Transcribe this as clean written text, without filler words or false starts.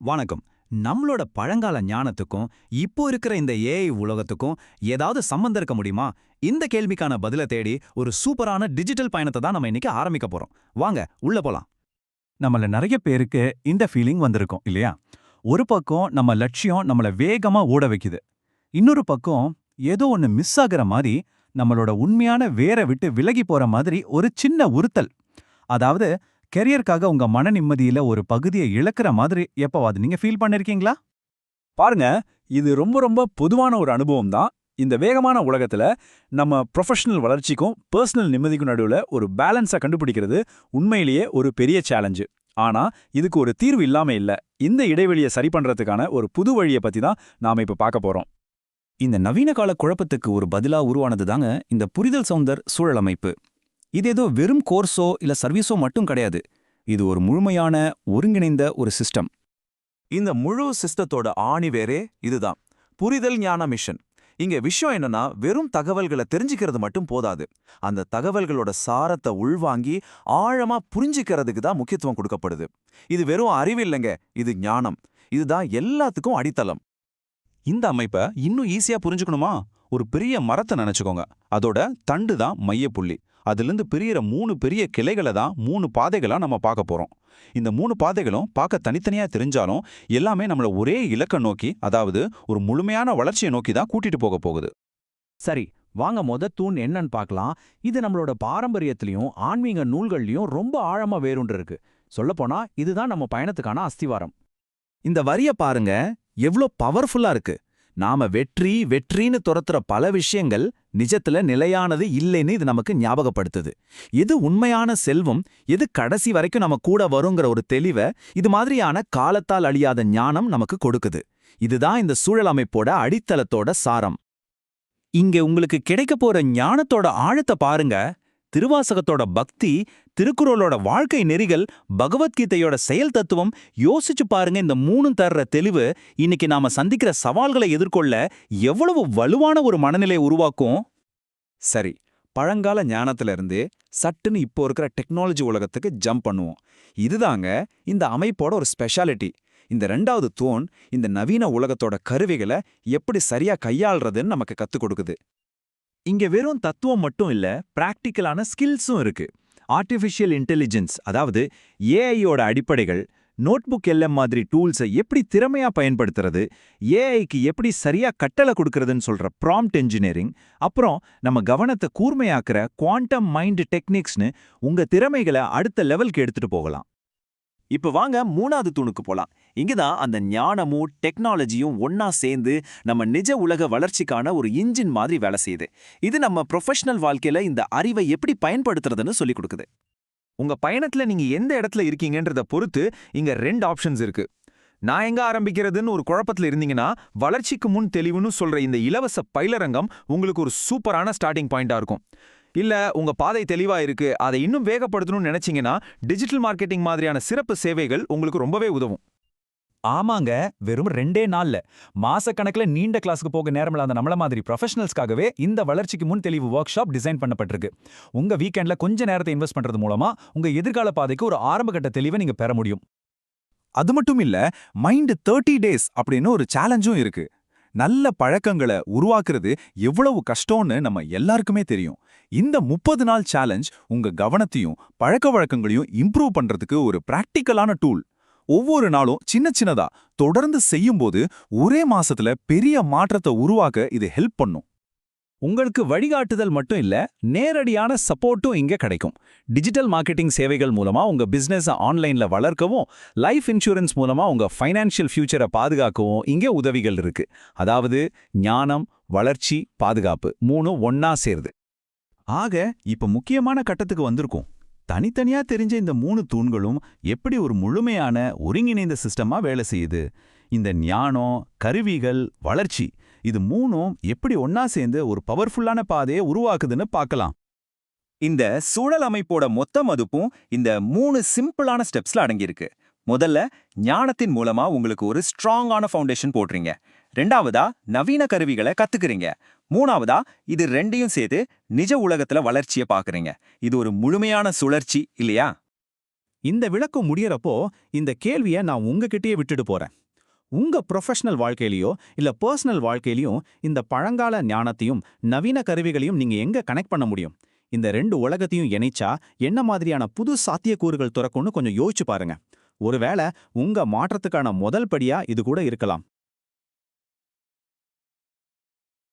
வணக்கம். நம்மளோட பழங்கால ஞானத்துக்கும் இப்போ இருக்கிற இந்த ஏஐ உலகத்துக்கும் ஏதாவது சம்பந்தம் இருக்க முடியுமா? இந்த கேள்விக்கான பதில தேடி ஒரு சூப்பரான டிஜிட்டல் பயணத்தை தான் நம்ம இன்னைக்கு ஆரம்பிக்க போறோம். வாங்க உள்ள போலாம். நம்மள நிறைய பேருக்கு இந்த ஃபீலிங் வந்திருக்கும் இல்லையா? ஒரு பக்கம் நம்ம லட்சியம் நம்மள வேகமா ஓட வைக்குது. இன்னொரு பக்கம் ஏதோ ஒன்னு மிஸ் ஆகுற மாதிரி நம்மளோட உண்மையான வேரை விட்டு விலகி போற மாதிரி ஒரு சின்ன உறுத்தல். அதாவது கெரியருக்காக உங்க மன நிம்மதியில ஒரு பகுதியை இழக்கிற மாதிரி எப்பவாது நீங்க ஃபீல் பண்ணிருக்கீங்களா? பாருங்க, இது ரொம்ப ரொம்ப பொதுவான ஒரு அனுபவம் தான். இந்த வேகமான உலகத்துல நம்ம ப்ரொஃபஷனல் வளர்ச்சிக்கும் பர்சனல் நிம்மதிக்கும் நடுவுல ஒரு பேலன்ஸை கண்டுபிடிக்கிறது உண்மையிலேயே ஒரு பெரிய சேலஞ்சு. ஆனா இதுக்கு ஒரு தீர்வு இல்லாம இல்ல. இந்த இடைவெளியை சரி பண்றதுக்கான ஒரு புது வழியை பத்தி தான் நாம இப்ப பார்க்க போறோம். இந்த நவீன கால குழப்பத்துக்கு ஒரு பதிலா உருவானது தாங்க இந்த புரிதல் சவுந்தர் சூழல் அமைப்பு. இது ஏதோ வெறும் கோர்ஸோ இல்ல சர்வீஸோ மட்டும் கிடையாது. இது ஒரு முழுமையான ஒருங்கிணைந்த ஒரு சிஸ்டம். இந்த முழு சிஸ்டத்தோட ஆணிவேரே இதுதான், புரிதல் ஞான மிஷன். இங்க விஷயம் என்னன்னா, வெறும் தகவல்களை தெரிஞ்சுக்கிறது மட்டும் போதாது. அந்த தகவல்களோட சாரத்தை உள்வாங்கி ஆழமா புரிஞ்சிக்கிறதுக்கு தான் முக்கியத்துவம் கொடுக்கப்படுது. இது வெறும் அறிவில்லைங்க, இது ஞானம். இதுதான் எல்லாத்துக்கும் அடித்தளம். இந்த அமைப்பை இன்னும் ஈஸியா புரிஞ்சுக்கணுமா? ஒரு பெரிய மரத்தை நினைச்சுக்கோங்க. அதோட தண்டு தான் மையப்புள்ளி. அதிலிருந்து பிரியிற 3 பெரிய கிளைகளை தான் 3 பாதைகளா நம்ம பார்க்க போறோம். இந்த 3 பாதைகளும் பார்க்க தனித்தனியா தெரிஞ்சாலும் எல்லாமே நம்மள ஒரே இலக்க நோக்கி, அதாவது ஒரு முழுமையான வளர்ச்சியை நோக்கி தான் கூட்டிட்டு போக போகுது. சரி, வாங்க தூண் என்னன்னு பார்க்கலாம். இது நம்மளோட பாரம்பரியத்திலையும் ஆன்மீக நூல்கள்லயும் ரொம்ப ஆழமா வேரூன்று இருக்கு. சொல்லப்போனா இதுதான் நம்ம பயணத்துக்கான அஸ்திவாரம். இந்த வரிய பாருங்க, எவ்ளோ பவர்ஃபுல்லா இருக்கு. நாம வெற்றி வெற்றின்னு துரத்துற பல விஷயங்கள் நிஜத்துல நிலையானது இல்லைன்னு இது நமக்கு ஞாபகப்படுத்துது. எது உண்மையான செல்வம், எது கடைசி வரைக்கும் நம்ம கூட வருங்கிற ஒரு தெளிவை இது மாதிரியான காலத்தால் அழியாத ஞானம் நமக்கு கொடுக்குது. இதுதான் இந்த சூழல் அமைப்போட அடித்தளத்தோட சாரம். இங்க உங்களுக்கு கிடைக்க போற ஞானத்தோட ஆழத்தை பாருங்க. திருவாசகத்தோட பக்தி, திருக்குறளோட வாழ்க்கை நெறிகள், பகவத்கீதையோட செயல் தத்துவம், யோசிச்சு பாருங்க. இந்த 3 தர்ற தெளிவு இன்னைக்கு நாம சந்திக்கிற சவால்களை எதிர்கொள்ள எவ்வளவு வலுவான ஒரு மனநிலையை உருவாக்கும். சரி, பழங்கால ஞானத்துல இருந்து சட்டுன்னு இப்போ இருக்கிற டெக்னாலஜி உலகத்துக்கு ஜம்ப் பண்ணுவோம். இதுதாங்க இந்த அமைப்போட ஒரு ஸ்பெஷாலிட்டி. இந்த 2வது தூண் இந்த நவீன உலகத்தோட கருவிகளை எப்படி சரியா கையாள்றதுன்னு நமக்கு கத்துக் கொடுக்குது. இங்க வெறும் தத்துவம் மட்டும் இல்ல, பிராக்டிக்கலான ஸ்கில்ஸும் இருக்கு. ஆர்டிஃபிஷியல் இன்டெலிஜென்ஸ், அதாவது ஏஐயோட அடிப்படைகள், நோட்புக் எல்எம் மாதிரி டூல்ஸை எப்படி திறமையா பயன்படுத்துறது, ஏஐக்கு எப்படி சரியா கட்டளை கொடுக்கறதுன்னு சொல்ற ப்ராம்ப்ட் என்ஜினியரிங், அப்புறம் நம்ம கவனத்தை கூர்மையாக்குற குவாண்டம் மைண்ட் டெக்னிக்ஸ்னு உங்க திறமைகளை அடுத்த லெவலுக்கு எடுத்துட்டு போகலாம். இப்ப வாங்க 3வது தூணுக்கு போலாம். இங்கதான் அந்த ஞானமும் டெக்னாலஜியும் ஒன்னா சேர்ந்து நம்ம நிஜ உலக வளர்ச்சிக்கான ஒரு இன்ஜின் மாதிரி வேலை செய்யுது. இது நம்ம ப்ரொஃபஷனல் வாழ்க்கையில இந்த அறிவை எப்படி பயன்படுத்துறதுன்னு சொல்லிக் கொடுக்குது. உங்க பயணத்துல நீங்க எந்த இடத்துல இருக்கீங்கன்றத பொறுத்து இங்க 2 ஆப்ஷன்ஸ் இருக்கு. நான் எங்க ஆரம்பிக்கிறதுன்னு ஒரு குழப்பத்துல இருந்தீங்கன்னா, வளர்ச்சிக்கு முன் தெளிவுன்னு சொல்ற இந்த இலவச பயிலரங்கம் உங்களுக்கு ஒரு சூப்பரான ஸ்டார்டிங் பாயிண்டா இருக்கும். இல்ல உங்க பாதை தெளிவா இருக்கு, அதை இன்னும் வேகப்படுத்தணும்னு நினைச்சீங்கன்னா, டிஜிட்டல் மார்க்கெட்டிங் மாதிரியான சிறப்பு சேவைகள் உங்களுக்கு ரொம்பவே உதவும். ஆமாங்க, வெறும் 2 நாள்ல மாசக்கணக்குல நீண்ட கிளாஸுக்கு போக நேரமில்லாத நம்மள மாதிரி ப்ரொஃபஷனல்ஸ்க்காகவே இந்த வளர்ச்சிக்கு முன் தெளிவு ஒர்க் ஷாப் டிசைன் பண்ணப்பட்டிருக்கு. உங்க வீக்கெண்ட்ல கொஞ்ச நேரத்தை இன்வெஸ்ட் பண்றது மூலமா உங்க எதிர்கால பாதைக்கு ஒரு ஆரம்பகட்ட தெளிவை நீங்க பெற முடியும். அது மட்டும் இல்ல, மைண்ட் 30 டேஸ் அப்படின்னு ஒரு சேலஞ்சும் இருக்கு. நல்ல பழக்கங்களை உருவாக்குறது எவ்வளவு கஷ்டம்னு நம்ம எல்லாருக்குமே தெரியும். இந்த 30 நாள் சேலஞ்ச் உங்க கவனத்தையும் பழக்க வழக்கங்களையும் இம்ப்ரூவ் பண்றதுக்கு ஒரு பிராக்டிக்கலான டூல். ஒவ்வொரு நாளும் சின்ன சின்னதா தொடர்ந்து செய்யும்போது ஒரே மாசத்துல பெரிய மாற்றத்தை உருவாக்க இது ஹெல்ப் பண்ணும். உங்களுக்கு வழிகாட்டுதல் மட்டும் இல்ல, நேரடியான சப்போர்ட்டும் இங்க கிடைக்கும். டிஜிட்டல் மார்க்கெட்டிங் சேவைகள் மூலமா உங்க பிசினஸை ஆன்லைன்ல வளர்க்கவும், லைஃப் இன்சூரன்ஸ் மூலமா உங்க ஃபைனான்ஷியல் ஃபியூச்சரை பாதுகாக்கவும் இங்கே உதவிகள் இருக்கு. அதாவது ஞானம், வளர்ச்சி, பாதுகாப்பு 3 ஒன்னா சேருது. ஆக இப்ப முக்கியமான கட்டத்துக்கு வந்திருக்கும். தனித்தனியா தெரிஞ்ச இந்த 3 தூண்களும் எப்படி ஒரு முழுமையான ஒருங்கிணைந்த சிஸ்டமா வேலை செய்யுது. இந்த ஞானம், கருவிகள், வளர்ச்சி, இது 3ம் எப்படி ஒன்னா சேர்ந்து ஒரு பவர்ஃபுல்லான பாதையை உருவாக்குதுன்னு பார்க்கலாம். இந்த சூழல் அமைப்போட மொத்த மதிப்பும் இந்த 3 சிம்பிளான ஸ்டெப்ஸ்ல அடங்கியிருக்கு. முதல்ல, ஞானத்தின் மூலமா உங்களுக்கு ஒரு ஸ்ட்ராங்கான ஃபவுண்டேஷன் போடுறீங்க. 2வதா, நவீன கருவிகளை கத்துக்கிறீங்க. 3வதா, இது 2யும் சேர்த்து நிஜ உலகத்துல வளர்ச்சியை பார்க்கறீங்க. இது ஒரு முழுமையான சுழற்சி இல்லையா? இந்த விளக்கம் முடியறப்போ இந்த கேள்வியை நான் உங்ககிட்டயே விட்டுட்டு போறேன். உங்க ப்ரொஃபஷனல் வாழ்க்கையிலயோ இல்ல பர்சனல் வாழ்க்கையிலயும் இந்த பழங்கால ஞானத்தையும் நவீன கருவிகளையும் நீங்க எங்க கனெக்ட் பண்ண முடியும்? இந்த 2 உலகத்தையும் இணைச்சா என்ன மாதிரியான புது சாத்தியக்கூறுகள் துறக்கும்னு கொஞ்சம் யோசிச்சு பாருங்க. ஒருவேளை உங்க மாற்றத்துக்கான முதல் படியா இது கூட இருக்கலாம்.